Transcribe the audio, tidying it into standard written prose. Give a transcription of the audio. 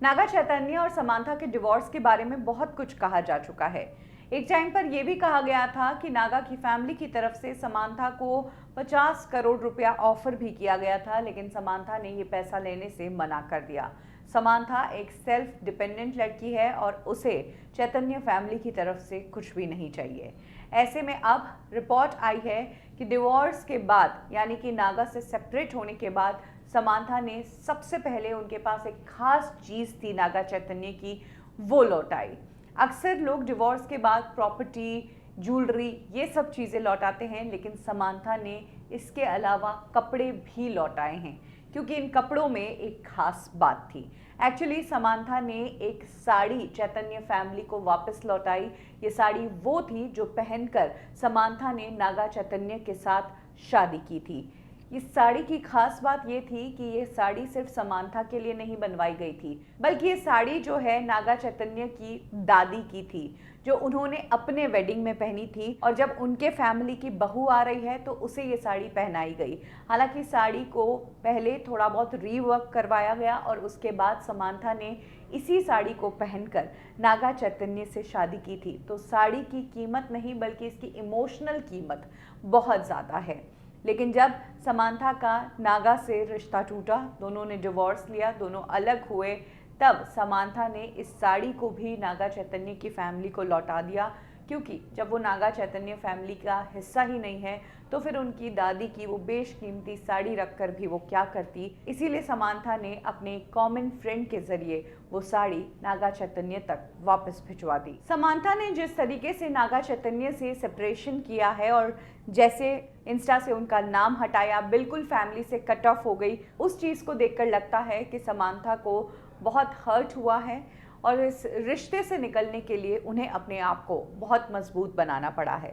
नागा चैतन्य और समांथा के डिवोर्स के बारे में बहुत कुछ कहा जा चुका है। एक टाइम पर यह भी कहा गया था कि नागा की फैमिली की तरफ से समांथा को 50 करोड़ रुपया ऑफर भी किया गया था, लेकिन समांथा ने यह पैसा लेने से मना कर दिया। समांथा एक सेल्फ डिपेंडेंट लड़की है और उसे चैतन्य फैमिली की तरफ से कुछ भी नहीं चाहिए। ऐसे में अब रिपोर्ट आई है कि डिवोर्स के बाद, यानी कि नागा से सेपरेट होने के बाद, समांथा ने सबसे पहले उनके पास एक खास चीज थी नागा चैतन्य की, वो लौटाई। अक्सर लोग डिवोर्स के बाद प्रॉपर्टी, ज्वेलरी, ये सब चीज़ें लौटाते हैं, लेकिन समांथा ने इसके अलावा कपड़े भी लौटाए हैं, क्योंकि इन कपड़ों में एक खास बात थी। एक्चुअली समांथा ने एक साड़ी चैतन्य फैमिली को वापस लौटाई। ये साड़ी वो थी जो पहनकर समांथा ने नागा चैतन्य के साथ शादी की थी। इस साड़ी की खास बात ये थी कि ये साड़ी सिर्फ समांथा के लिए नहीं बनवाई गई थी, बल्कि ये साड़ी जो है नागा चैतन्य की दादी की थी, जो उन्होंने अपने वेडिंग में पहनी थी, और जब उनके फैमिली की बहू आ रही है तो उसे ये साड़ी पहनाई गई। हालांकि साड़ी को पहले थोड़ा बहुत रीवर्क करवाया गया और उसके बाद समांथा ने इसी साड़ी को पहनकर नागा चैतन्य से शादी की थी। तो साड़ी की कीमत नहीं, बल्कि इसकी इमोशनल कीमत बहुत ज़्यादा है। लेकिन जब समांथा का नागा से रिश्ता टूटा, दोनों ने डिवोर्स लिया, दोनों अलग हुए, तब समांथा ने इस साड़ी को भी नागा चैतन्य की फैमिली को लौटा दिया, क्योंकि जब वो नागा चैतन्य फैमिली का हिस्सा ही नहीं है तो फिर उनकी दादी की वो बेशकीमती साड़ी रखकर भी वो क्या करती। इसीलिए समांथा ने अपने कॉमन फ्रेंड के जरिए वो साड़ी नागा चैतन्य तक वापस भिजवा दी। समांथा ने जिस तरीके से नागा चैतन्य से सेपरेशन किया है और जैसे इंस्टा से उनका नाम हटाया, बिल्कुल फैमिली से कट ऑफ हो गई, उस चीज़ को देखकर लगता है कि समांथा को बहुत हर्ट हुआ है और इस रिश्ते से निकलने के लिए उन्हें अपने आप को बहुत मजबूत बनाना पड़ा है।